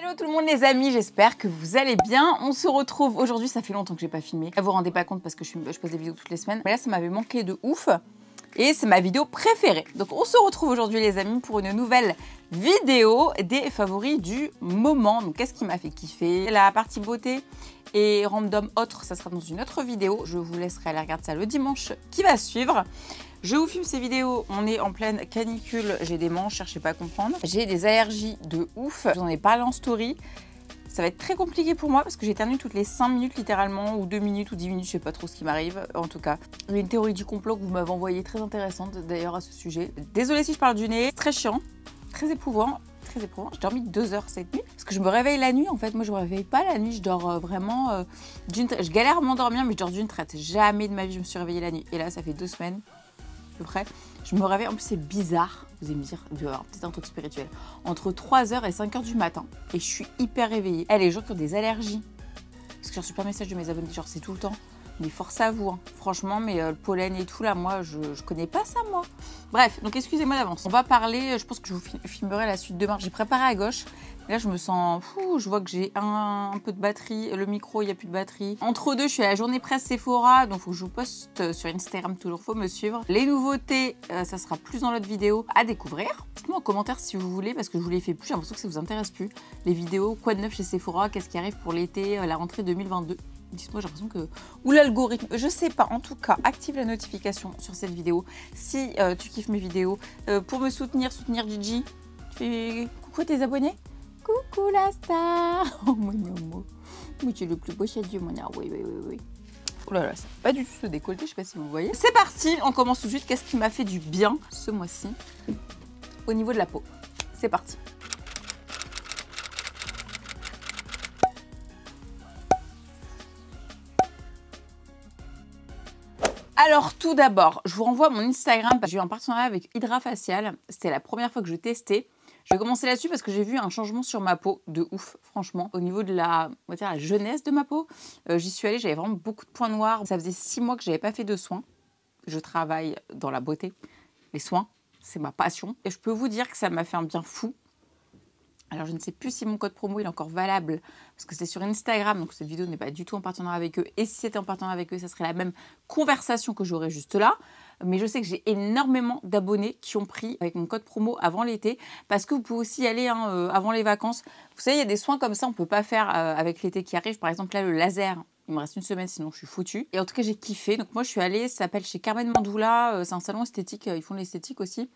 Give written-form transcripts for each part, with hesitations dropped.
Hello tout le monde les amis, j'espère que vous allez bien. On se retrouve aujourd'hui, ça fait longtemps que j'ai pas filmé. Vous vous rendez pas compte parce que je pose des vidéos toutes les semaines. Mais là ça m'avait manqué de ouf et c'est ma vidéo préférée. Donc on se retrouve aujourd'hui les amis pour une nouvelle vidéo des favoris du moment. Donc qu'est-ce qui m'a fait kiffer? La partie beauté et random autre, ça sera dans une autre vidéo. Je vous laisserai aller regarder ça le dimanche qui va suivre. Je vous filme ces vidéos, on est en pleine canicule, j'ai des manches, cherchez pas à comprendre. J'ai des allergies de ouf, je vous en ai parlé en story. Ça va être très compliqué pour moi parce que j'éternue toutes les 5 minutes littéralement, ou 2 minutes ou 10 minutes, je sais pas trop ce qui m'arrive. En tout cas, j'ai une théorie du complot que vous m'avez envoyée très intéressante d'ailleurs à ce sujet. Désolée si je parle du nez, très chiant, très éprouvant. Très éprouvant. J'ai dormi 2 heures cette nuit parce que je me réveille la nuit. En fait, moi, je me réveille pas la nuit. Je dors vraiment d'une traite. Je galère à m'endormir, mais je dors d'une traite. Jamais de ma vie, je me suis réveillée la nuit. Et là, ça fait 2 semaines à peu près. Je me réveille. En plus, c'est bizarre. Vous allez me dire, peut-être un truc spirituel. Entre 3h et 5h du matin. Et je suis hyper réveillée. Les gens qui ont des allergies. Parce que j'ai reçu plein de messages de mes abonnés. Genre, c'est tout le temps. Mais force à vous, hein. Franchement, mais le pollen et tout, là, moi, je connais pas ça, moi. Bref, donc excusez-moi d'avance. On va parler, je pense que je vous filmerai la suite demain. J'ai préparé à gauche. Et là, je me sens fou. Je vois que j'ai un peu de batterie. Le micro, il n'y a plus de batterie. Entre deux, je suis à la journée presse Sephora. Donc, il faut que je vous poste sur Instagram. Toujours, faut me suivre. Les nouveautés, ça sera plus dans l'autre vidéo à découvrir. Dites-moi en commentaire si vous voulez, parce que je vous les fais plus. J'ai l'impression que ça vous intéresse plus. Les vidéos, quoi de neuf chez Sephora, qu'est-ce qui arrive pour l'été, la rentrée 2022. Dites-moi, j'ai l'impression que... Ou l'algorithme, je sais pas. En tout cas, active la notification sur cette vidéo. Si tu kiffes mes vidéos. Pour me soutenir Gigi, tu fais coucou tes abonnés. Coucou la star. Oh mon amour. Oui, tu es le plus beau chez Dieu, mon amour. Oui. Oh là là, ça va pas du tout se décolleter, je sais pas si vous voyez. C'est parti, on commence tout de suite. Qu'est-ce qui m'a fait du bien ce mois-ci au niveau de la peau? C'est parti. Alors tout d'abord, je vous renvoie à mon Instagram. J'ai eu un partenariat avec Hydrafacial. C'était la première fois que je testais. Je vais commencer là-dessus parce que j'ai vu un changement sur ma peau de ouf, franchement. Au niveau de la jeunesse de ma peau, j'y suis allée, j'avais vraiment beaucoup de points noirs. Ça faisait 6 mois que je n'avais pas fait de soins. Je travaille dans la beauté. Les soins, c'est ma passion. Et je peux vous dire que ça m'a fait un bien fou. Alors, je ne sais plus si mon code promo il est encore valable parce que c'est sur Instagram, donc cette vidéo n'est pas du tout en partenariat avec eux. Et si c'était en partenariat avec eux, ça serait la même conversation que j'aurais juste là. Mais je sais que j'ai énormément d'abonnés qui ont pris avec mon code promo avant l'été parce que vous pouvez aussi y aller avant les vacances. Vous savez, il y a des soins comme ça, on ne peut pas faire avec l'été qui arrive. Par exemple, là, le laser. Il me reste 1 semaine, sinon je suis foutue. Et en tout cas, j'ai kiffé. Donc moi, je suis allée, ça s'appelle chez Carmen Mandoula. C'est un salon esthétique, ils font de l'esthétique aussi.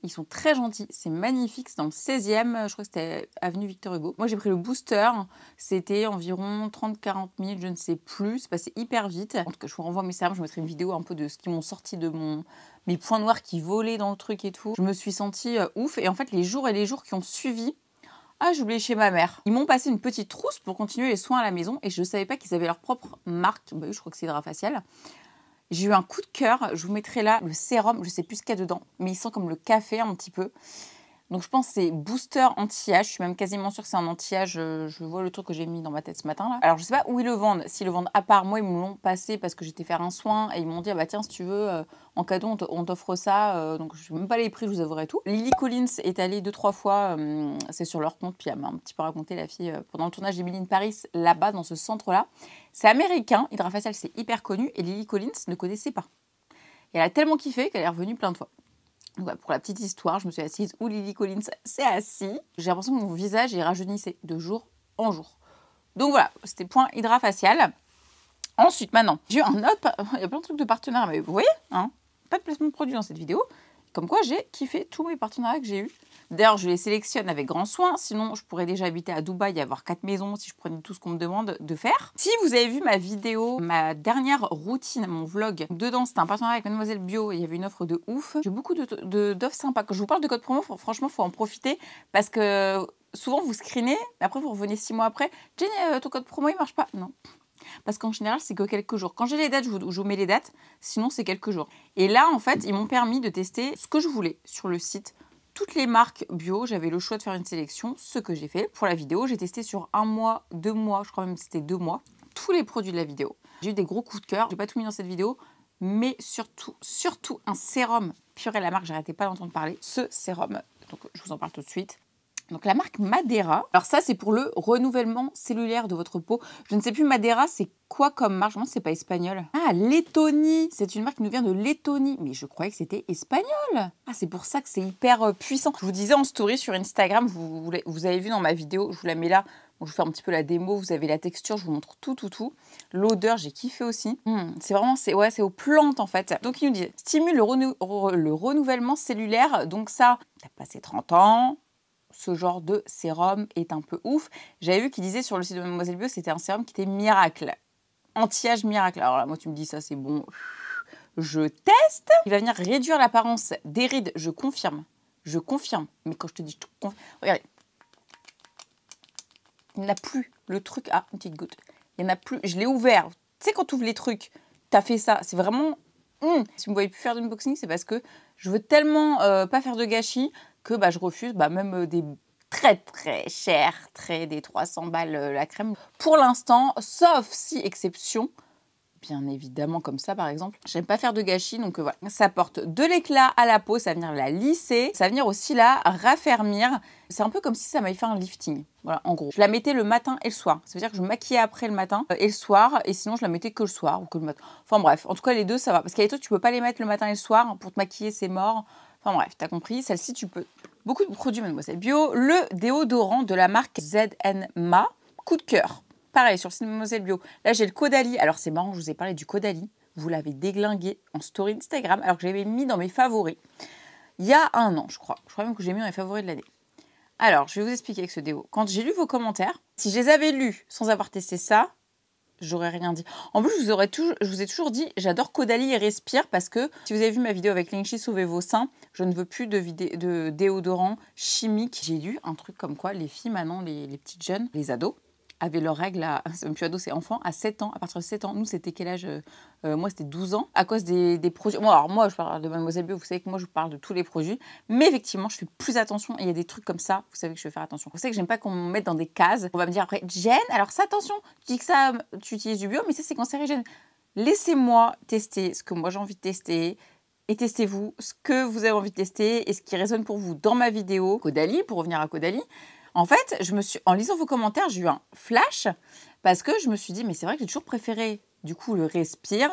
Ils sont très gentils, c'est magnifique, c'est dans le 16e, je crois que c'était avenue Victor Hugo. Moi j'ai pris le booster, c'était environ 30-40 minutes, je ne sais plus, c'est passé hyper vite. En tout cas je vous renvoie mes Instagram, je mettrai une vidéo un peu de ce qui m'ont sorti de mes points noirs qui volaient dans le truc et tout. Je me suis sentie ouf et en fait les jours qui ont suivi, j'ai oublié chez ma mère. Ils m'ont passé une petite trousse pour continuer les soins à la maison et je ne savais pas qu'ils avaient leur propre marque, bah oui je crois que c'est Hydrafacial. J'ai eu un coup de cœur, je vous mettrai là le sérum, je ne sais plus ce qu'il y a dedans, mais il sent comme le café un petit peu. Donc je pense que c'est booster anti-âge, je suis même quasiment sûre que c'est un anti-âge, je vois le truc que j'ai mis dans ma tête ce matin là. Alors je ne sais pas où ils le vendent, s'ils le vendent à part, moi ils me l'ont passé parce que j'étais faire un soin et ils m'ont dit ah bah tiens si tu veux, en cadeau on t'offre ça, donc je ne sais même pas les prix, je vous avouerai tout. Lily Collins est allée 2-3 fois, c'est sur leur compte, puis elle m'a un petit peu raconté la fille pendant le tournage d'Emily in Paris là-bas dans ce centre là. C'est américain, Hydrafacial c'est hyper connu et Lily Collins ne connaissait pas. Et elle a tellement kiffé qu'elle est revenue plein de fois. Donc voilà, pour la petite histoire, je me suis assise où Lily Collins s'est assise. J'ai l'impression que mon visage est rajeunissait de jour en jour. Donc voilà, c'était point Hydrafacial. Ensuite, maintenant, j'ai eu un autre... Il y a plein de trucs de partenariat, mais vous voyez, hein, pas de placement de produit dans cette vidéo. Comme quoi, j'ai kiffé tous mes partenariats que j'ai eus. D'ailleurs, je les sélectionne avec grand soin. Sinon, je pourrais déjà habiter à Dubaï et avoir 4 maisons si je prenais tout ce qu'on me demande de faire. Si vous avez vu ma vidéo, ma dernière routine, mon vlog, dedans, c'était un partenariat avec Mademoiselle Bio et il y avait une offre de ouf. J'ai beaucoup d'offres sympas. Quand je vous parle de code promo, franchement, il faut en profiter parce que souvent, vous screenez, après, vous revenez 6 mois après. Jenny, ton code promo, il marche pas. Non. Parce qu'en général, c'est que quelques jours. Quand j'ai les dates, je vous mets les dates. Sinon, c'est quelques jours. Et là, en fait, ils m'ont permis de tester ce que je voulais sur le site. Toutes les marques bio, j'avais le choix de faire une sélection. Ce que j'ai fait pour la vidéo, j'ai testé sur 1 mois, 2 mois, je crois même que c'était 2 mois, tous les produits de la vidéo. J'ai eu des gros coups de cœur. J'ai pas tout mis dans cette vidéo, mais surtout un sérum. Purée, la marque, j'arrêtais pas d'entendre parler. Ce sérum. Donc, je vous en parle tout de suite. Donc la marque Madeira. Alors ça, c'est pour le renouvellement cellulaire de votre peau. Je ne sais plus Madeira, c'est quoi comme marque? Je me demande si c'est pas espagnol. Ah, Lettonie. C'est une marque qui nous vient de Lettonie. Mais je croyais que c'était espagnol. Ah, c'est pour ça que c'est hyper puissant. Je vous disais en story sur Instagram, vous avez vu dans ma vidéo, je vous la mets là. Bon, je vous fais un petit peu la démo, vous avez la texture, je vous montre tout. L'odeur, j'ai kiffé aussi. C'est vraiment, c'est aux plantes en fait. Donc il nous dit, stimule le renouvellement cellulaire. Donc ça, t'as passé 30 ans. Ce genre de sérum est un peu ouf. J'avais vu qu'il disait sur le site de Mademoiselle Bio, c'était un sérum qui était miracle. Anti-âge miracle. Alors là, moi, tu me dis ça, c'est bon. Je teste. Il va venir réduire l'apparence des rides. Je confirme. Je confirme. Mais quand je te dis, je te confirme. Regardez. Il n'y en a plus. Le truc. Ah, une petite goutte. Il n'y en a plus. Je l'ai ouvert. Tu sais, quand tu ouvres les trucs, tu as fait ça. C'est vraiment. Si vous ne me voyez plus faire d'unboxing, c'est parce que je veux tellement pas faire de gâchis que je refuse même des très chers, des 300 balles la crème. Pour l'instant, sauf si exception, bien évidemment comme ça par exemple. J'aime pas faire de gâchis, donc voilà. Ça apporte de l'éclat à la peau, ça va venir la lisser, ça va venir aussi la raffermir. C'est un peu comme si ça m'avait fait un lifting. Voilà, en gros. Je la mettais le matin et le soir. Ça veut dire que je me maquillais après le matin et le soir, et sinon je la mettais que le soir ou que le matin. Enfin bref, en tout cas les deux ça va. Parce qu'il y a des trucs, tu peux pas les mettre le matin et le soir. Pour te maquiller, c'est mort. Enfin bref, t'as compris. Celle-ci, tu peux. Beaucoup de produits Mademoiselle Bio. Le déodorant de la marque ZNMA. Coup de cœur. Pareil, sur le site Mademoiselle Bio. Là, j'ai le Caudalie. Alors, c'est marrant, je vous ai parlé du Caudalie. Vous l'avez déglingué en story Instagram, alors que je l'avais mis dans mes favoris. Il y a un an, je crois. Je crois même que j'ai mis dans mes favoris de l'année. Alors, je vais vous expliquer avec ce déo. Quand j'ai lu vos commentaires, si je les avais lus sans avoir testé ça, j'aurais rien dit. En plus, je vous ai toujours dit, j'adore Caudalie et Respire parce que si vous avez vu ma vidéo avec Lingxi Sauvez vos seins, je ne veux plus de déodorant chimique. J'ai lu un truc comme quoi les filles maintenant, les petites jeunes, les ados, avaient leurs règles c'est même plus ado, c'est enfant, à 7 ans. À partir de 7 ans, nous, c'était quel âge? Moi, c'était 12 ans. À cause des produits. Moi, je parle de Mademoiselle Bio, vous savez que moi, je parle de tous les produits. Mais effectivement, je fais plus attention. Et il y a des trucs comme ça, vous savez que je vais faire attention. Vous savez que j'aime pas qu'on me mette dans des cases. On va me dire après, Jen, alors ça, attention, tu dis que ça, tu utilises du bio, mais ça, c'est cancérigène. Laissez-moi tester ce que moi, j'ai envie de tester. Et testez-vous ce que vous avez envie de tester et ce qui résonne pour vous dans ma vidéo. Caudalie, pour revenir à Caudalie. En fait, en lisant vos commentaires, j'ai eu un flash parce que je me suis dit, mais c'est vrai que j'ai toujours préféré du coup le Respire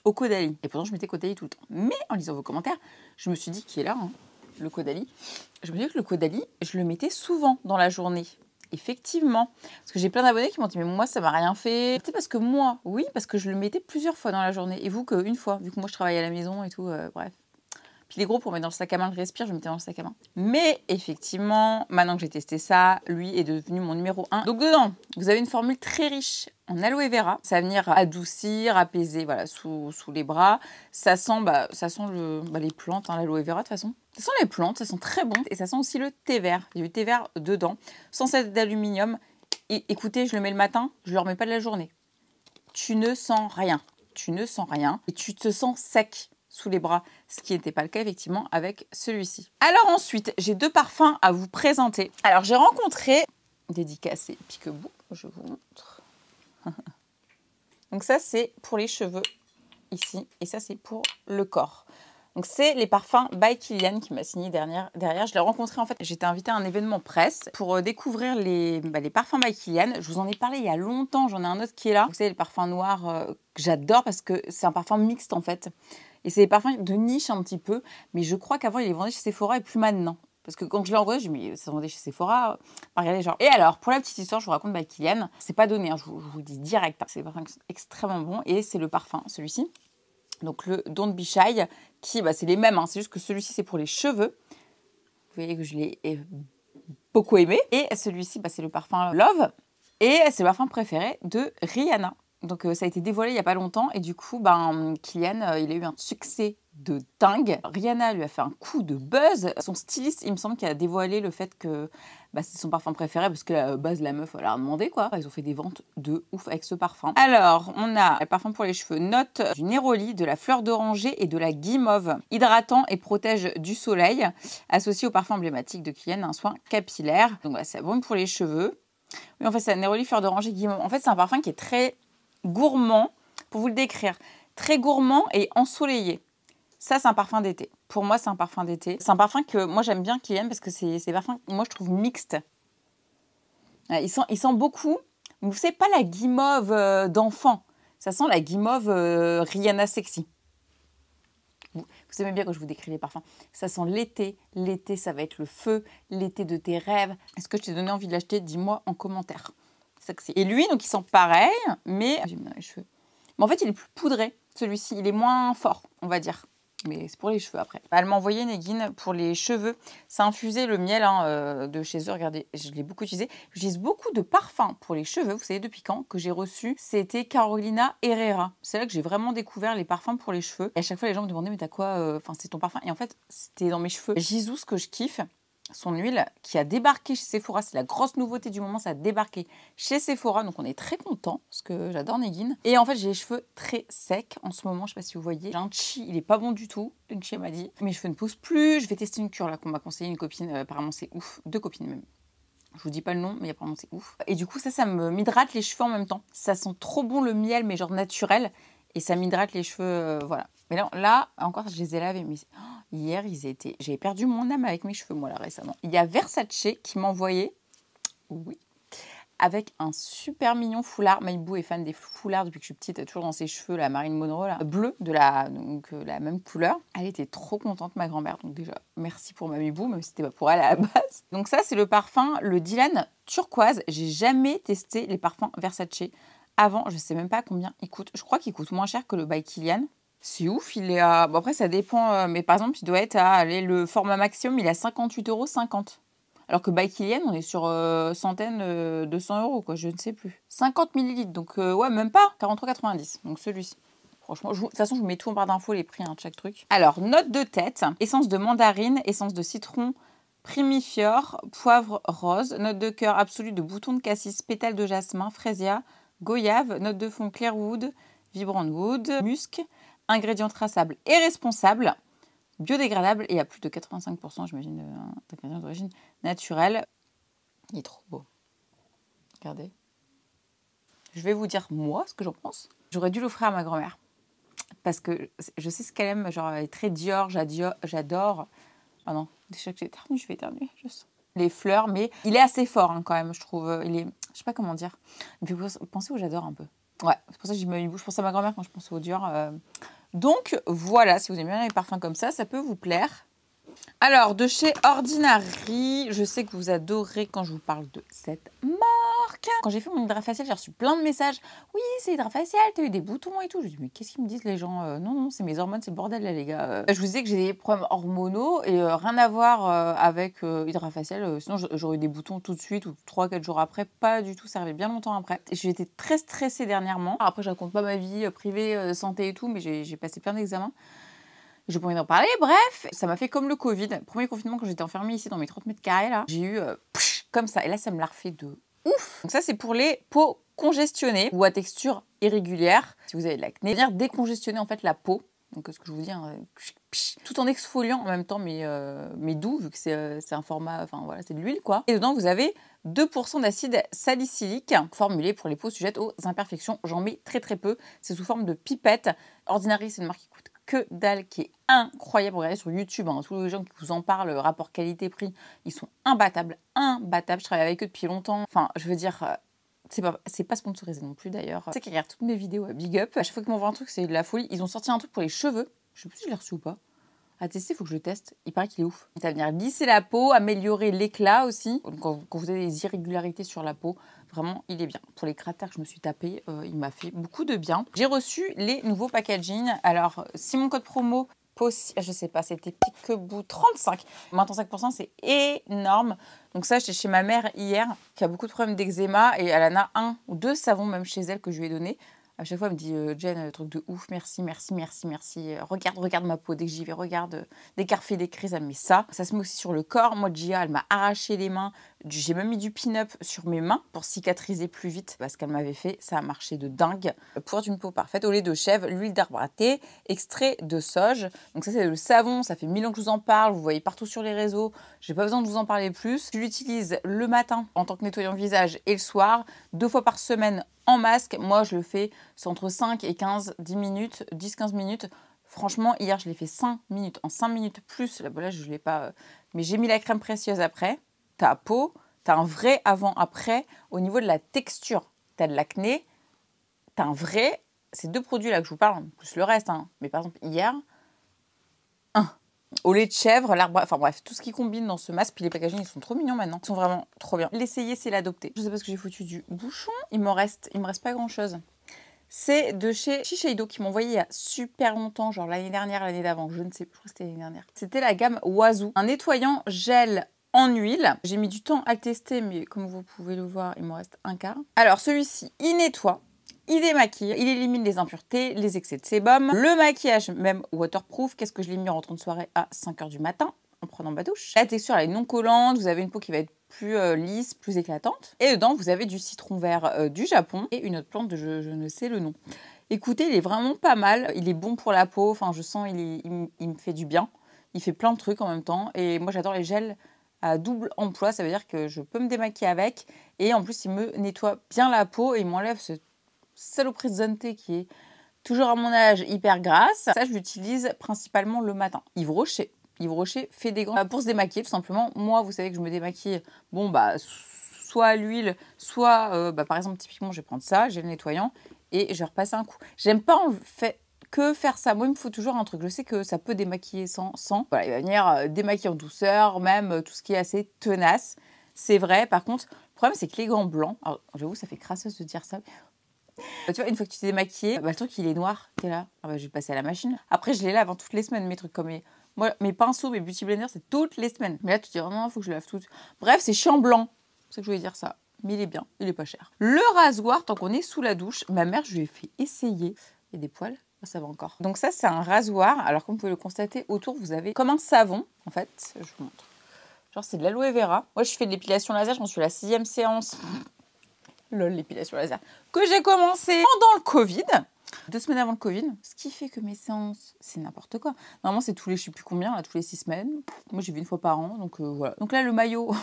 au Caudalie. Et pourtant, je mettais Caudalie tout le temps. Mais en lisant vos commentaires, je me suis dit, qui est là, le Caudalie. Je me dis que le Caudalie, je le mettais souvent dans la journée. Effectivement. Parce que j'ai plein d'abonnés qui m'ont dit, mais moi, ça m'a rien fait. C'est parce que moi, oui, parce que je le mettais plusieurs fois dans la journée. Et vous, qu'une fois, vu que moi, je travaille à la maison et tout, bref. Puis les gros, pour mettre dans le sac à main, le Respire, je mettais dans le sac à main. Mais effectivement, maintenant que j'ai testé ça, lui est devenu mon numéro 1. Donc dedans, vous avez une formule très riche en aloe vera. Ça va venir adoucir, apaiser voilà, sous les bras. Ça sent, les plantes, l'aloe vera de toute façon. Ça sent les plantes, ça sent très bon. Et ça sent aussi le thé vert. Il y a du thé vert dedans, sans cette d'aluminium. Et écoutez, je le mets le matin, je ne le remets pas de la journée. Tu ne sens rien. Tu ne sens rien. Et tu te sens sec sous les bras, ce qui n'était pas le cas effectivement avec celui-ci. Alors ensuite, j'ai 2 parfums à vous présenter. Alors j'ai rencontré, dédicacé Piquebou, je vous montre. Donc ça c'est pour les cheveux ici et ça c'est pour le corps. Donc c'est les parfums by Kilian qui m'a signé derrière. Je l'ai rencontré en fait, j'étais invitée à un événement presse pour découvrir les parfums by Kilian. Je vous en ai parlé il y a longtemps, j'en ai un autre qui est là. Vous savez, le parfum noir que j'adore parce que c'est un parfum mixte en fait. Et c'est des parfums de niche un petit peu, mais je crois qu'avant, il les vendait chez Sephora et plus maintenant. Parce que quand je l'ai envoyé, je me dis, ça se vendait chez Sephora. Regardez, genre. Et alors, pour la petite histoire, je vous raconte by Kilian. C'est pas donné, je vous dis direct. C'est des parfums extrêmement bons. Et c'est le parfum, celui-ci. Donc, le Don't Be Shy, qui, c'est les mêmes. C'est juste que celui-ci, c'est pour les cheveux. Vous voyez que je l'ai beaucoup aimé. Et celui-ci, c'est le parfum Love. Et c'est le parfum préféré de Rihanna. Donc ça a été dévoilé il n'y a pas longtemps et du coup, Kilian, il a eu un succès de dingue. Rihanna lui a fait un coup de buzz. Son styliste, il me semble, qu'il a dévoilé le fait que c'est son parfum préféré parce que la base, la meuf, elle a demandé quoi. Ils ont fait des ventes de ouf avec ce parfum. Alors, on a le parfum pour les cheveux, note du néroli, de la fleur d'oranger et de la guimauve. Hydratant et protège du soleil. Associé au parfum emblématique de Kilian, un soin capillaire. Donc c'est bon pour les cheveux. Oui, en fait, c'est un néroli, fleur d'oranger, guimauve. En fait, c'est un parfum qui est très gourmand, pour vous le décrire, très gourmand et ensoleillé. Ça, c'est un parfum d'été. Pour moi, c'est un parfum d'été. C'est un parfum que moi, j'aime bien Kilian parce que c'est des parfums que moi, je trouve mixtes. Il sent beaucoup, vous savez, pas la guimauve d'enfant. Ça sent la guimauve Rihanna sexy. Vous aimez bien quand je vous décris les parfums. Ça sent l'été. L'été, ça va être le feu. L'été de tes rêves. Est-ce que je t'ai donné envie de l'acheter? Dis-moi en commentaire. Sexy. Et lui, donc, il sent pareil, mais j'aime bien les cheveux. Mais en fait, il est plus poudré, celui-ci. Il est moins fort, on va dire. Mais c'est pour les cheveux après. Elle m'a envoyé Negin pour les cheveux. Ça a infusé le miel de chez eux. Regardez, je l'ai beaucoup utilisé. J'utilise beaucoup de parfums pour les cheveux. Vous savez depuis quand que j'ai reçu? C'était Carolina Herrera. C'est là que j'ai vraiment découvert les parfums pour les cheveux. Et à chaque fois, les gens me demandaient, mais t'as quoi? Enfin, c'est ton parfum. Et en fait, c'était dans mes cheveux. Jisoo, ce que je kiffe, son huile qui a débarqué chez Sephora. C'est la grosse nouveauté du moment, ça a débarqué chez Sephora. Donc on est très content parce que j'adore Negin. Et en fait, j'ai les cheveux très secs en ce moment. Je sais pas si vous voyez. J'ai un chi, il est pas bon du tout. Une chi m'a dit. Mes cheveux ne poussent plus. Je vais tester une cure là qu'on m'a conseillé une copine. Apparemment, c'est ouf. 2 copines même. Je vous dis pas le nom, mais apparemment c'est ouf. Et du coup, ça m'hydrate les cheveux en même temps. Ça sent trop bon le miel, mais genre naturel. Et ça m'hydrate les cheveux, voilà. Mais là, encore, je les ai lavés. Mais hier, j'avais perdu mon âme avec mes cheveux, moi, là, récemment. Il y a Versace qui m'a envoyé, oui, avec un super mignon foulard. Maïbou est fan des foulards depuis que je suis petite, toujours dans ses cheveux, la Marilyn Monroe, là, bleu, donc la même couleur. Elle était trop contente, ma grand-mère. Donc déjà, merci pour Maïbou, même si c'était pas pour elle à la base. Donc ça, c'est le parfum, le Dylan turquoise. J'ai jamais testé les parfums Versace. Avant, je sais même pas combien il coûte. Je crois qu'il coûte moins cher que le By Kilian. C'est ouf, il est à... Bon, après, ça dépend. Mais par exemple, il doit être à... Allez, le format maximum, il est à 58,50 €. Alors que By Kilian, on est sur centaines de 100 €, quoi. Je ne sais plus. 50 millilitres, donc ouais, même pas. 43,90 €. Donc celui-ci. Franchement, de toute façon, je vous mets tout en barre d'infos, les prix de chaque truc. Alors, note de tête. Essence de mandarine, essence de citron, primifiore, poivre rose, note de cœur absolue de bouton de cassis, pétale de jasmin, frésia, goyave, note de fond clairwood, vibrant wood, musc, ingrédients traçables et responsables, biodégradable et à plus de 85%, j'imagine, d'ingrédients d'origine naturelle. Il est trop beau. Regardez. Je vais vous dire, moi, ce que j'en pense. J'aurais dû l'offrir à ma grand-mère. Parce que je sais ce qu'elle aime. Genre, elle est très Dior, j'adore. Ah non, déjà que j'ai éternué, je vais éternuer, je sens. Les fleurs, mais il est assez fort hein, quand même, je trouve. Il est, je sais pas comment dire. Il me fait penser au j'adore un peu. Ouais, c'est pour ça que j'ai mis je pense à ma grand-mère quand je pense au Dior. Donc voilà, si vous aimez bien les parfums comme ça peut vous plaire. Alors, de chez Ordinary, je sais que vous adorez quand je vous parle de cette marque. Quand j'ai fait mon hydrafacial, j'ai reçu plein de messages. Oui, c'est hydrafacial, t'as eu des boutons et tout. Je me dis, mais qu'est-ce qu'ils me disent les gens? Non, c'est mes hormones, c'est le bordel là, les gars. Je vous disais que j'ai des problèmes hormonaux et rien à voir avec hydrafacial. Sinon, j'aurais eu des boutons tout de suite ou 3-4 jours après. Pas du tout, ça arrivait bien longtemps après. J'ai été très stressée dernièrement. Après, je raconte pas ma vie privée, santé et tout, mais j'ai passé plein d'examens. Je pourrais en parler, bref, ça m'a fait comme le Covid. Premier confinement, quand j'étais enfermée ici dans mes 30 mètres carrés, là, j'ai eu comme ça. Et là, ça me l'a refait de ouf. Donc ça, c'est pour les peaux congestionnées ou à texture irrégulière. Si vous avez de l'acné, c'est-à-dire décongestionner en fait la peau. Donc ce que je vous dis, hein, tout en exfoliant en même temps, mais doux, vu que c'est un format, enfin voilà, c'est de l'huile quoi. Et dedans, vous avez 2% d'acide salicylique formulé pour les peaux sujettes aux imperfections. J'en mets très peu. C'est sous forme de pipette. Ordinary, c'est une marque qui coûte que dalle, qui est incroyable. Regardez sur YouTube, hein, tous les gens qui vous en parlent, rapport qualité-prix, ils sont imbattables. Je travaille avec eux depuis longtemps. Enfin, je veux dire, c'est pas sponsorisé non plus d'ailleurs. Tu sais qu'ils regardent toutes mes vidéos à Big Up. À chaque fois qu'ils m'envoient un truc, c'est de la folie. Ils ont sorti un truc pour les cheveux. Je sais plus si je l'ai reçu ou pas. À tester, il faut que je le teste. Il paraît qu'il est ouf. Ça va venir lisser la peau, améliorer l'éclat aussi. Quand vous avez des irrégularités sur la peau, vraiment, il est bien. Pour les cratères que je me suis tapé, il m'a fait beaucoup de bien. J'ai reçu les nouveaux packaging. Alors, si mon code promo, je sais pas, c'était Piquebou 35. Maintenant 5%, c'est énorme. Donc ça, j'étais chez ma mère hier, qui a beaucoup de problèmes d'eczéma. Et elle en a 1 ou 2 savons même chez elle que je lui ai donné. À chaque fois, elle me dit Jen, truc de ouf, merci. Regarde ma peau. Dès que j'y vais, regarde. Dès qu'elle refait des crises, elle me met ça. Ça se met aussi sur le corps. Moi, Gia, elle m'a arraché les mains. J'ai même mis du pin-up sur mes mains pour cicatriser plus vite. Parce qu'elle m'avait fait, ça a marché de dingue. Pour d'une peau parfaite, au lait de chèvre, l'huile d'arbre à thé, extrait de sauge. Donc ça, c'est le savon. Ça fait 1000 ans que je vous en parle. Vous voyez partout sur les réseaux. J'ai pas besoin de vous en parler plus. Je l'utilise le matin en tant que nettoyant visage et le soir, 2 fois par semaine en masque. Moi, je le fais, c'est entre 5 et 10 minutes. Franchement, hier, je l'ai fait 5 minutes. En 5 minutes plus, là, je ne l'ai pas... mais j'ai mis la crème précieuse après. Ta peau, tu as un vrai avant-après au niveau de la texture. Tu as de l'acné, tu as un vrai... Ces 2 produits-là que je vous parle, plus le reste. Hein. Mais par exemple, hier... Au lait de chèvre, l'arbre... Enfin bref, tout ce qui combine dans ce masque. Puis les packaging, ils sont trop mignons maintenant. Ils sont vraiment trop bien. L'essayer, c'est l'adopter. Je sais pas ce que j'ai foutu du bouchon. Il me reste pas grand-chose. C'est de chez Shiseido qui m'ont envoyé il y a super longtemps, genre l'année dernière, l'année d'avant. Je ne sais plus, je crois que c'était l'année dernière. C'était la gamme Wazoo. Un nettoyant gel en huile. J'ai mis du temps à le tester, mais comme vous pouvez le voir, il m'en reste un quart. Alors celui-ci, il nettoie. Il démaquille, il élimine les impuretés, les excès de sébum, le maquillage même waterproof. Qu'est-ce que je l'ai mis en rentrant de soirée à 5 h du matin en prenant ma douche. La texture elle est non collante, vous avez une peau qui va être plus lisse, plus éclatante. Et dedans vous avez du citron vert du Japon et une autre plante de je ne sais le nom. Écoutez, il est vraiment pas mal, il est bon pour la peau, enfin je sens il me fait du bien. Il fait plein de trucs en même temps et moi j'adore les gels à double emploi, ça veut dire que je peux me démaquiller avec et en plus il me nettoie bien la peau et il m'enlève ce saloperie de zone T qui est toujours à mon âge hyper grasse. Ça, je l'utilise principalement le matin. Yves Rocher fait des gants pour se démaquiller tout simplement. Moi, vous savez que je me démaquille, bon bah soit à l'huile, soit par exemple typiquement je vais prendre ça, j'ai le nettoyant et je vais repasser un coup. J'aime pas en fait que faire ça. Moi, il me faut toujours un truc. Je sais que ça peut démaquiller sans. Voilà, il va venir démaquiller en douceur, même tout ce qui est assez tenace. C'est vrai. Par contre, le problème, c'est que les gants blancs, alors j'avoue, ça fait crasseuse de dire ça. Tu vois, une fois que tu t'es démaquillé, le truc il est noir, t'es là, je vais passer à la machine. Après, je les lave toutes les semaines, mes trucs comme mes pinceaux, mes beauty blenders, c'est toutes les semaines. Mais là, tu te dis, oh non, il faut que je lave tout. Bref, c'est chiant blanc. C'est ça que je voulais dire ça. Mais il est bien, il est pas cher. Le rasoir, tant qu'on est sous la douche, ma mère, je lui ai fait essayer. Il y a des poils, ça va encore. Donc ça, c'est un rasoir. Alors, comme vous pouvez le constater, autour, vous avez comme un savon, en fait. Je vous montre. Genre, c'est de l'aloe vera. Moi, je fais de l'épilation laser, j'en suis à la 6e séance. Lol, l'épilation laser. Que j'ai commencé pendant le Covid. 2 semaines avant le Covid. Ce qui fait que mes séances, c'est n'importe quoi. Normalement, c'est tous les, je sais plus combien, là, tous les 6 semaines. Moi, j'ai vu une fois par an, donc voilà. Donc là, le maillot,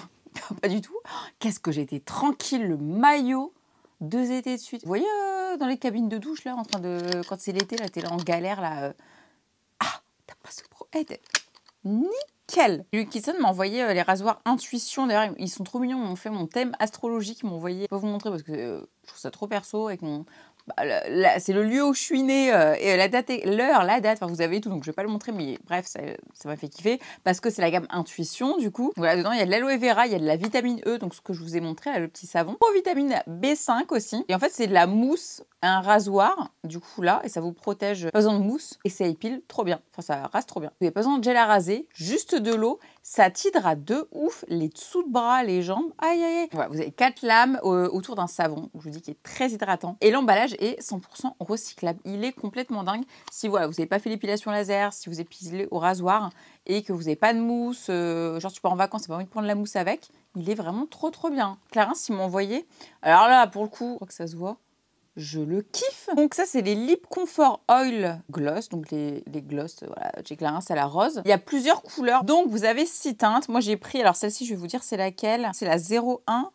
pas du tout. Qu'est-ce que j'ai été tranquille, le maillot, 2 étés de suite. Vous voyez, dans les cabines de douche, là, en train de... Quand c'est l'été, là, t'es là en galère, là. Ah, t'as pas ce pro... Nickel. Luke Kitson m'a envoyé les rasoirs Intuition. D'ailleurs, ils sont trop mignons. Ils m'ont fait mon thème astrologique. Ils m'ont envoyé. Je peux vous montrer parce que je trouve ça trop perso. Avec mon... c'est le lieu où je suis née et la date, l'heure, la date. Enfin, vous avez tout. Donc, je vais pas le montrer. Mais bref, ça m'a fait kiffer parce que c'est la gamme Intuition. Du coup, voilà, dedans, il y a de l'aloe vera, il y a de la vitamine E. Donc, ce que je vous ai montré, là, le petit savon. Vitamine B5 aussi. Et en fait, c'est de la mousse, un rasoir. Du coup, là, et ça vous protège. Pas besoin de mousse et ça épile trop bien. Enfin, ça rase trop bien. Vous n'avez pas besoin de gel à raser, juste de l'eau. Ça t'hydrate de ouf les dessous de bras, les jambes. Aïe, aïe, aïe. Voilà, vous avez 4 lames autour d'un savon. Je vous dis qu'il est très hydratant. Et l'emballage est 100% recyclable. Il est complètement dingue. Si voilà, vous n'avez pas fait l'épilation laser, si vous épilez au rasoir et que vous n'avez pas de mousse, genre tu pars en vacances, t'as pas envie de prendre la mousse avec, il est vraiment trop trop bien. Clarins, ils m'ont envoyé. Alors là, pour le coup, je crois que ça se voit. Je le kiffe. Donc ça, c'est les Lip Comfort Oil Gloss. Donc les gloss, voilà, chez Clarins, c'est la rose. Il y a plusieurs couleurs. Donc vous avez 6 teintes. Moi, j'ai pris, alors celle-ci, je vais vous dire c'est laquelle. C'est la 01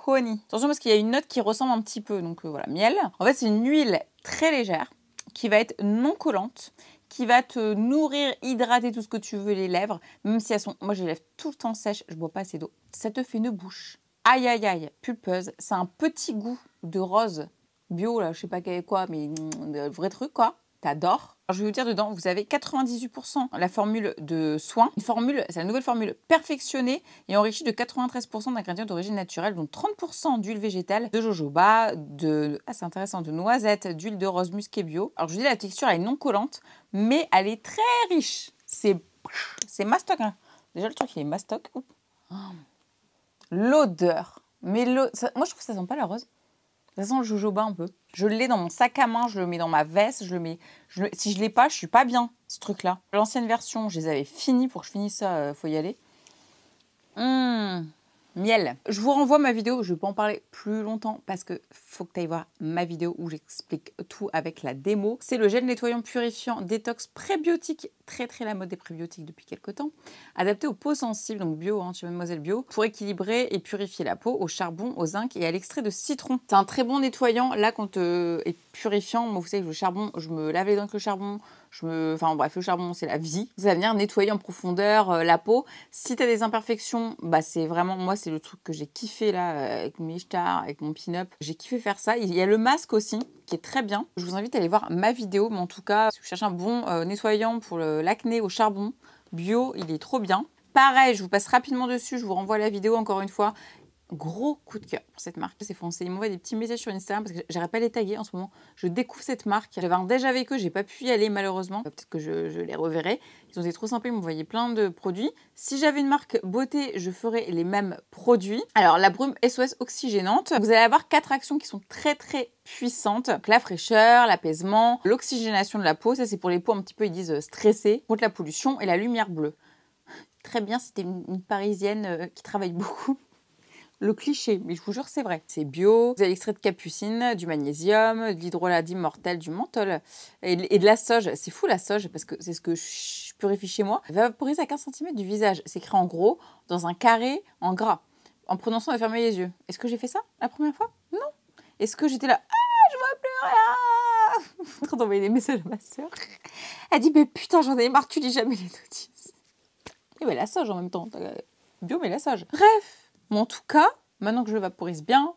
Honey. Attention parce qu'il y a une note qui ressemble un petit peu. Donc voilà, miel. En fait, c'est une huile très légère qui va être non collante, qui va te nourrir, hydrater tout ce que tu veux les lèvres. Même si elles sont... Moi, j'ai les lèvres tout le temps sèches. Je bois pas assez d'eau. Ça te fait une bouche. Aïe, aïe, aïe. Pulpeuse. C'est un petit goût de rose. Bio, là, je sais pas quoi, mais vrai truc, quoi. T'adores. Alors, je vais vous dire, dedans, vous avez 98% la formule de soin. Une formule, c'est la nouvelle formule perfectionnée et enrichie de 93% d'ingrédients d'origine naturelle, dont 30% d'huile végétale, de jojoba, c'est intéressant, de noisettes, d'huile de rose musquée bio. Alors, je vous dis, la texture, elle est non collante, mais elle est très riche. C'est mastoc, hein. Déjà, le truc, il est mastoc. Oh. L'odeur. Mais moi, je trouve que ça sent pas la rose. Ça sent le jojoba un peu. Je l'ai dans mon sac à main, je le mets dans ma veste, si je l'ai pas, je suis pas bien, ce truc-là. L'ancienne version, je les avais finis. Pour que je finisse ça, faut y aller. Miel. Je vous renvoie ma vidéo, je ne vais pas en parler plus longtemps parce que faut que tu ailles voir ma vidéo où j'explique tout avec la démo. C'est le gel nettoyant purifiant détox prébiotique, très la mode des prébiotiques depuis quelques temps, adapté aux peaux sensibles, donc bio, chez Mademoiselle Bio, pour équilibrer et purifier la peau au charbon, au zinc et à l'extrait de citron. C'est un très bon nettoyant, là, et purifiant. Moi, vous savez que le charbon, je me lave les dents avec le charbon, Enfin bref, le charbon, c'est la vie. Ça va venir nettoyer en profondeur la peau. Si tu as des imperfections, bah c'est vraiment, moi, c'est le truc que j'ai kiffé là, avec mes stars, avec mon pin-up. J'ai kiffé faire ça. Il y a le masque aussi, qui est très bien. Je vous invite à aller voir ma vidéo, mais en tout cas, si vous cherchez un bon nettoyant pour l'acné au charbon bio, il est trop bien. Pareil, je vous passe rapidement dessus, je vous renvoie la vidéo encore une fois. Gros coup de cœur pour cette marque, c'est foncé. Ils m'envoient des petits messages sur Instagram parce que j'arrive pas à les taguer en ce moment. Je découvre cette marque. J'avais un déj avec eux, j'ai pas pu y aller malheureusement. Peut-être que je les reverrai. Ils ont été trop sympas, ils m'envoyaient plein de produits. Si j'avais une marque beauté, je ferais les mêmes produits. Alors la brume SOS oxygénante, vous allez avoir 4 actions qui sont très très puissantes. Donc, la fraîcheur, l'apaisement, l'oxygénation de la peau, ça c'est pour les peaux un petit peu, ils disent stressées, contre la pollution et la lumière bleue. Très bien, c'était une Parisienne qui travaille beaucoup. Le cliché, mais je vous jure, c'est vrai. C'est bio, vous avez l'extrait de capucine, du magnésium, de l'hydrolat d'immortel, du menthol et de la sauge. C'est fou la sauge, parce que c'est ce que je purifie chez moi. Vaporise à 15 cm du visage. C'est écrit en gros, dans un carré, en gras. En prononçant et fermer les yeux. Est-ce que j'ai fait ça la première fois? Non. Est-ce que j'étais là, ah, je vois plus rien? Je suis en train d'envoyer des messages à ma soeur. Elle dit, mais putain, j'en ai marre, tu lis jamais les notices. Et ouais, la sauge en même temps. Bio, mais la sauge. Bref. Mais en tout cas, maintenant que je le vaporise bien,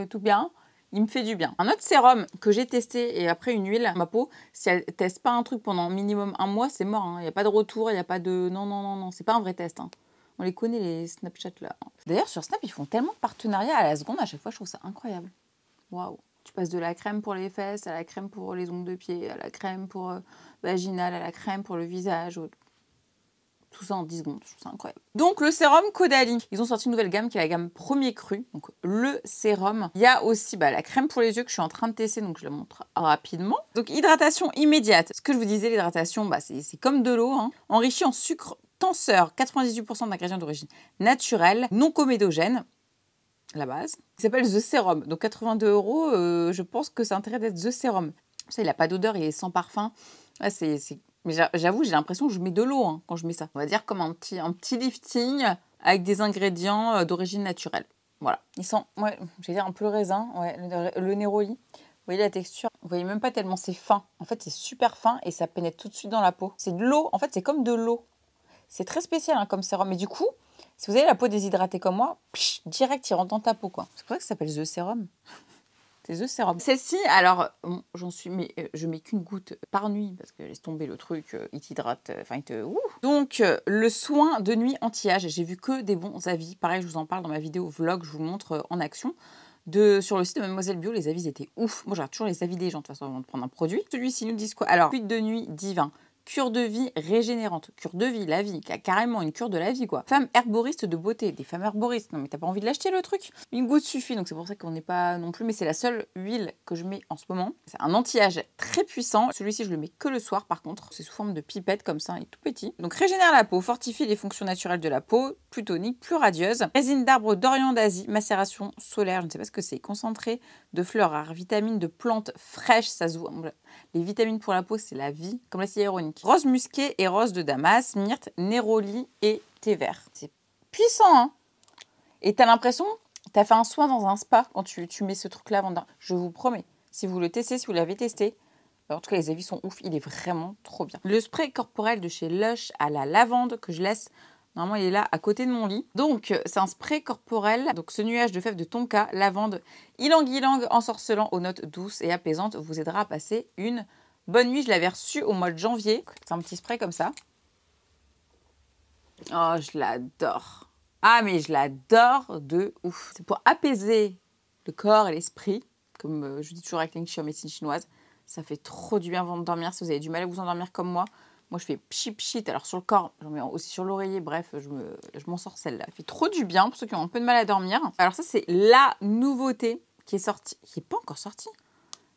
tout bien, il me fait du bien. Un autre sérum que j'ai testé et après une huile, ma peau, si elle teste pas un truc pendant minimum 1 mois, c'est mort. Il n'y a pas de retour, il n'y a pas de... Non, c'est pas un vrai test. Hein. On les connaît, les Snapchat là. D'ailleurs, sur Snap, ils font tellement de partenariats à la seconde, à chaque fois, je trouve ça incroyable. Waouh. Tu passes de la crème pour les fesses, à la crème pour les ongles de pied, à la crème pour vaginale, à la crème pour le visage... Tout ça en 10 secondes, je trouve ça incroyable. Donc le sérum Caudalie, ils ont sorti une nouvelle gamme qui est la gamme premier cru, donc le sérum. Il y a aussi la crème pour les yeux que je suis en train de tester, donc je la montre rapidement. Donc hydratation immédiate. Ce que je vous disais, l'hydratation, c'est comme de l'eau, hein. Enrichi en sucre tenseur, 98% d'ingrédients d'origine naturelle, non comédogène, la base. Il s'appelle The Serum, donc 82 €, je pense que c'est intérêt d'être The Serum. Ça, il n'a pas d'odeur, il est sans parfum. Là, mais j'avoue, j'ai l'impression que je mets de l'eau hein, quand je mets ça. On va dire comme un petit lifting avec des ingrédients d'origine naturelle. Voilà. Il sent, ouais, je vais dire un peu le raisin, ouais, le néroli. Vous voyez la texture? Vous voyez même pas tellement c'est fin. En fait, c'est super fin et ça pénètre tout de suite dans la peau. C'est de l'eau. En fait, c'est comme de l'eau. C'est très spécial hein, comme sérum. Mais du coup, si vous avez la peau déshydratée comme moi, direct, il rentre dans ta peau, quoi. C'est pour ça que ça s'appelle The Serum. C'est The Serum. Celle-ci, alors, bon, je mets qu'une goutte par nuit parce que laisse tomber le truc, il t'hydrate, enfin, il te... Ouh. Donc, le soin de nuit anti-âge, j'ai vu que des bons avis. Pareil, je vous en parle dans ma vidéo vlog, je vous montre en action. Sur le site de Mademoiselle Bio, les avis étaient ouf. Moi, j'ai toujours les avis des gens, de toute façon, avant de prendre un produit. Celui-ci nous dit quoi? Alors, fuite de nuit divin. Cure de vie régénérante. Cure de vie, la vie. Carrément une cure de la vie, quoi. Femme herboriste de beauté. Des femmes herboristes. Non, mais t'as pas envie de l'acheter, le truc? Une goutte suffit, donc c'est pour ça qu'on n'est pas non plus. Mais c'est la seule huile que je mets en ce moment. C'est un anti-âge très puissant. Celui-ci, je le mets que le soir, par contre. C'est sous forme de pipette, comme ça, il est tout petit. Donc, régénère la peau, fortifie les fonctions naturelles de la peau, plus tonique, plus radieuse. Résine d'arbre d'Orient d'Asie, macération solaire, je ne sais pas ce que c'est. Concentré de fleurs rares, vitamines de plantes fraîches, ça se voit. Les vitamines pour la peau, c'est la vie, comme l'acide hyaluronique. Rose musquée et rose de Damas, myrte, néroli et thé vert. C'est puissant, hein? Et t'as l'impression, t'as fait un soin dans un spa quand tu mets ce truc-là avant de... Je vous promets, si vous le testez, si vous l'avez testé, en tout cas, les avis sont ouf, il est vraiment trop bien. Le spray corporel de chez Lush à la lavande que je laisse... Normalement, il est là, à côté de mon lit. Donc, c'est un spray corporel. Donc, ce nuage de fèves de tonka, lavande, ylang-ylang, ensorcelant aux notes douces et apaisantes vous aidera à passer une bonne nuit. Je l'avais reçu au mois de janvier. C'est un petit spray comme ça. Oh, je l'adore. Ah, mais je l'adore de ouf. C'est pour apaiser le corps et l'esprit. Comme je dis toujours avec Ling Chi en médecine chinoise. Ça fait trop du bien avant de dormir. Si vous avez du mal à vous endormir comme moi, moi, je fais pchit. Alors, sur le corps, j'en mets aussi sur l'oreiller. Bref, je m'en sors celle-là. Ça fait trop du bien pour ceux qui ont un peu de mal à dormir. Alors, ça, c'est la nouveauté qui est sortie. Qui n'est pas encore sortie.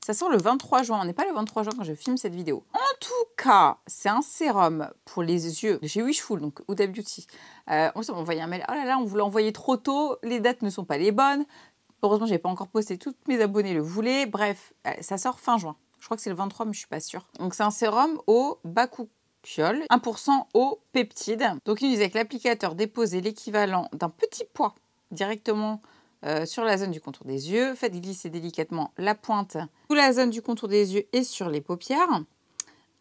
Ça sort le 23 juin. On n'est pas le 23 juin quand je filme cette vidéo. En tout cas, c'est un sérum pour les yeux de chez Wishful, donc Huda Beauty. On m'a envoyé un mail. Oh là là, on vous l'a envoyé trop tôt. Les dates ne sont pas les bonnes. Heureusement, je n'ai pas encore posté. Toutes mes abonnés le voulaient. Bref, ça sort fin juin. Je crois que c'est le 23, mais je ne suis pas sûre. Donc, c'est un sérum au bakuchiol, 1% au peptide. Donc, il disait avec l'applicateur déposé l'équivalent d'un petit poids directement sur la zone du contour des yeux. Faites glisser délicatement la pointe sous la zone du contour des yeux et sur les paupières.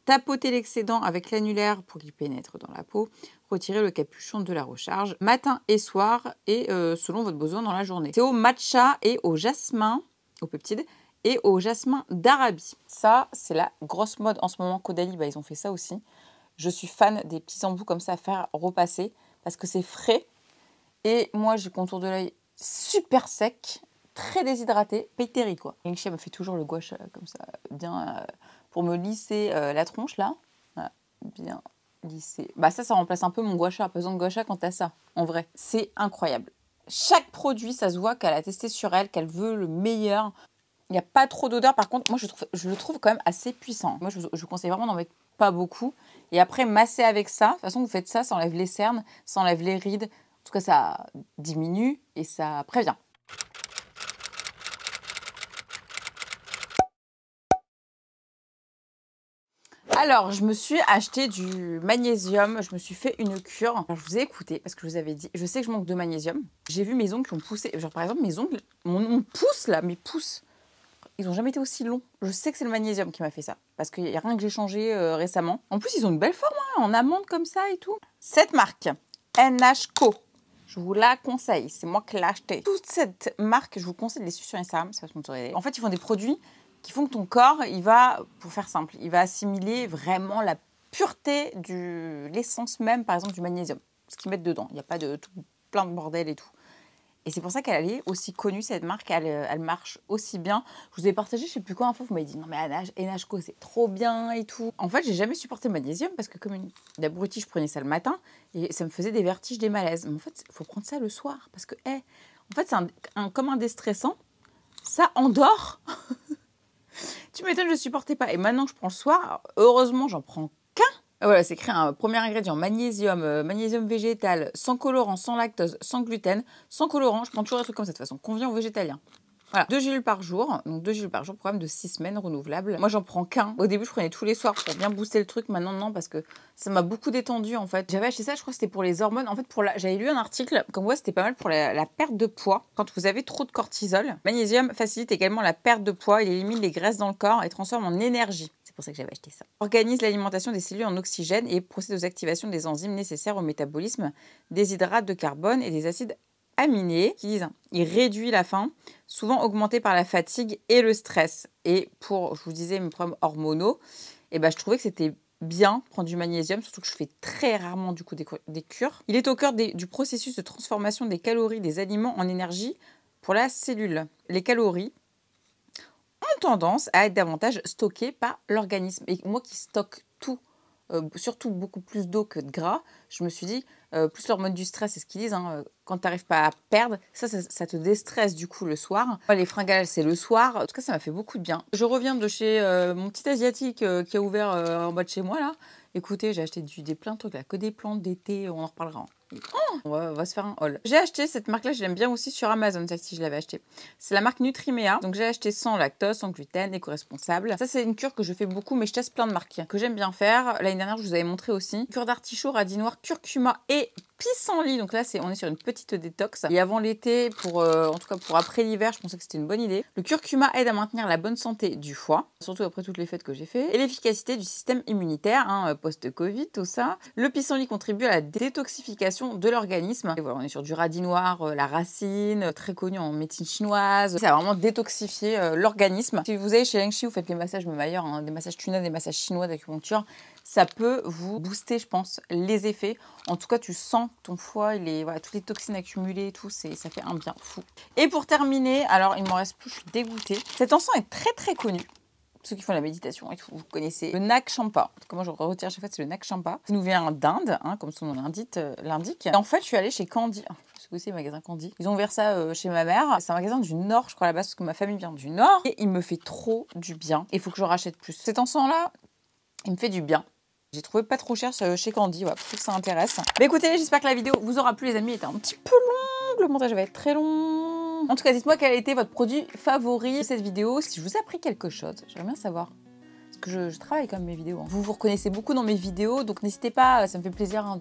Tapotez l'excédent avec l'annulaire pour qu'il pénètre dans la peau. Retirez le capuchon de la recharge matin et soir et selon votre besoin dans la journée. C'est au matcha et au jasmin, au peptide, et au jasmin d'Arabie. Ça, c'est la grosse mode en ce moment. Caudalie, ils ont fait ça aussi. Je suis fan des petits embouts comme ça à faire repasser parce que c'est frais. Et moi, j'ai le contour de l'œil super sec, très déshydraté, péteri quoi. Yingxia me fait toujours le gouache comme ça, bien pour me lisser la tronche là. Voilà, bien lissé. Ça remplace un peu mon gua sha. Pas besoin de gua sha quand t'as ça, en vrai. C'est incroyable. Chaque produit, ça se voit qu'elle a testé sur elle, qu'elle veut le meilleur. Il n'y a pas trop d'odeur. Par contre, moi, je le trouve quand même assez puissant. Moi, je vous conseille vraiment d'en mettre pas beaucoup. Et après, masser avec ça. De toute façon, vous faites ça, ça enlève les cernes, ça enlève les rides. En tout cas, ça diminue et ça prévient. Alors, je me suis acheté du magnésium, je me suis fait une cure. Alors, je vous ai écouté parce que je vous avais dit, je sais que je manque de magnésium. J'ai vu mes ongles qui ont poussé. Genre, par exemple, mes ongles, mon pouce là, mes pouces, ils n'ont jamais été aussi longs. Je sais que c'est le magnésium qui m'a fait ça. Parce qu'il n'y a rien que j'ai changé récemment. En plus, ils ont une belle forme, hein, en amande comme ça et tout. Cette marque, NHCO, je vous la conseille. C'est moi qui l'ai acheté. Toute cette marque, je vous conseille de les suivre sur Instagram. C'est sponsorisé. En fait, ils font des produits qui font que ton corps, il va, pour faire simple, il va assimiler vraiment la pureté de l'essence même, par exemple, du magnésium. Ce qu'ils mettent dedans. Il n'y a pas de tout, plein de bordel et tout. Et c'est pour ça qu'elle est aussi connue, cette marque. Elle marche aussi bien. Je vous ai partagé, je ne sais plus quoi, info. Vous m'avez dit, non mais NHCO, c'est trop bien et tout. En fait, j'ai jamais supporté le magnésium parce que comme une abrutie, je prenais ça le matin et ça me faisait des vertiges, des malaises. Mais en fait, il faut prendre ça le soir parce que, en fait, c'est comme un déstressant. Ça endort. Tu m'étonnes, je ne supportais pas. Et maintenant que je prends le soir, heureusement, j'en prends qu'un. Voilà, c'est écrit un premier ingrédient, magnésium, magnésium végétal, sans colorant, sans lactose, sans gluten, sans colorant. Je prends toujours un truc comme ça de toute façon, convient aux végétaliens. Voilà, 2 gélules par jour, donc 2 gélules par jour, programme de 6 semaines renouvelable. Moi, j'en prends qu'un. Au début, je prenais tous les soirs pour bien booster le truc. Maintenant, non, parce que ça m'a beaucoup détendu en fait. J'avais acheté ça, je crois que c'était pour les hormones. En fait, j'avais lu un article, comme quoi c'était pas mal pour la perte de poids. Quand vous avez trop de cortisol, magnésium facilite également la perte de poids. Il élimine les graisses dans le corps et transforme en énergie. C'est pour ça que j'avais acheté ça. Organise l'alimentation des cellules en oxygène et procède aux activations des enzymes nécessaires au métabolisme des hydrates de carbone et des acides aminés, qui disent il réduit la faim, souvent augmenté par la fatigue et le stress. Et pour, je vous disais, mes problèmes hormonaux, je trouvais que c'était bien prendre du magnésium, surtout que je fais très rarement du coup des cures. Il est au cœur du processus de transformation des calories des aliments en énergie pour la cellule. Les calories ont tendance à être davantage stockées par l'organisme. Et moi qui stocke tout, surtout beaucoup plus d'eau que de gras, je me suis dit, plus l'hormone du stress, c'est ce qu'ils disent, hein, quand tu n'arrives pas à perdre, ça te déstresse du coup le soir. Les fringales, c'est le soir. En tout cas, ça m'a fait beaucoup de bien. Je reviens de chez mon petit asiatique qui a ouvert en bas de chez moi là. Écoutez, j'ai acheté plein de trucs là, que des plantes d'été, on en reparlera. On va se faire un haul. J'ai acheté cette marque-là, je l'aime bien aussi sur Amazon, celle-ci je l'avais achetée. C'est la marque Nutrimea. Donc j'ai acheté sans lactose, sans gluten, éco-responsable. Ça c'est une cure que je fais beaucoup, mais je teste plein de marques que j'aime bien faire. L'année dernière, je vous avais montré aussi. Cure d'artichaut, radis noir, curcuma et pissenlit. Donc là, on est sur une petite détox. Et avant l'été, en tout cas pour après l'hiver, je pensais que c'était une bonne idée. Le curcuma aide à maintenir la bonne santé du foie, surtout après toutes les fêtes que j'ai fait. Et l'efficacité du système immunitaire, post-Covid, tout ça. Le pissenlit contribue à la détoxification de l'organisme. Et voilà, on est sur du radis noir, la racine, très connu en médecine chinoise. Ça va vraiment détoxifier l'organisme. Si vous allez chez Lengxi, vous faites les massages même ailleurs, des massages tunas, des massages chinois d'acupuncture. Ça peut vous booster, je pense, les effets. En tout cas, tu sens ton foie, toutes les toxines accumulées et tout, ça fait un bien fou. Et pour terminer, alors il ne m'en reste plus, je suis dégoûtée. Cet encens est très très connu. Ceux qui font la méditation et tout, vous connaissez le Nag Champa. Comment je retire à chaque fois, c'est le Nag Champa. Ça nous vient d'Inde, comme son nom l'indique. Et en fait, je suis allée chez Candy. C'est le magasin Candy. Ils ont ouvert ça chez ma mère. C'est un magasin du Nord, je crois, à la base, parce que ma famille vient du Nord. Et il me fait trop du bien. Et il faut que je rachète plus. Cet encens-là, il me fait du bien. J'ai trouvé pas trop cher chez Candy, pour ceux que ça intéresse. Mais écoutez, j'espère que la vidéo vous aura plu, les amis. Elle était un petit peu longue, le montage va être très long. En tout cas, dites-moi quel a été votre produit favori de cette vidéo. Si je vous ai appris quelque chose, j'aimerais bien savoir. Parce que je travaille quand même mes vidéos. Vous vous reconnaissez beaucoup dans mes vidéos, donc n'hésitez pas, ça me fait plaisir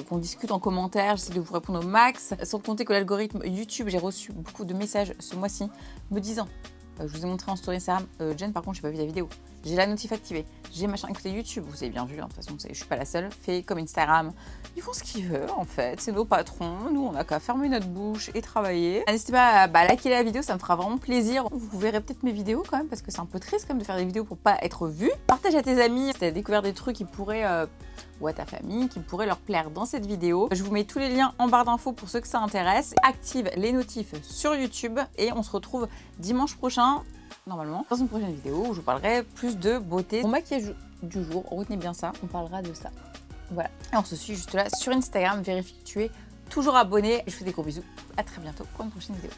qu'on discute en commentaire. J'essaie de vous répondre au max. Sans compter que l'algorithme YouTube, j'ai reçu beaucoup de messages ce mois-ci me disant, je vous ai montré en story Instagram, Jen, par contre, j'ai pas vu la vidéo. j'ai la notif activée, j'ai machin. Écoutez, YouTube, vous avez bien vu, hein, de toute façon, je suis pas la seule, fait comme Instagram. Ils font ce qu'ils veulent, en fait, c'est nos patrons. Nous, on a qu'à fermer notre bouche et travailler. N'hésitez pas à liker la vidéo, ça me fera vraiment plaisir. Vous verrez peut-être mes vidéos quand même, parce que c'est un peu triste quand même de faire des vidéos pour pas être vu. Partage à tes amis si tu as découvert des trucs qui pourraient, ou à ta famille, qui pourraient leur plaire dans cette vidéo. Je vous mets tous les liens en barre d'infos pour ceux que ça intéresse. Active les notifs sur YouTube et on se retrouve dimanche prochain, normalement, dans une prochaine vidéo où je vous parlerai plus de beauté. Mon maquillage du jour, retenez bien ça, on parlera de ça. Voilà, et on se suit juste là sur Instagram, vérifie que tu es toujours abonné. Je vous fais des gros bisous, à très bientôt pour une prochaine vidéo.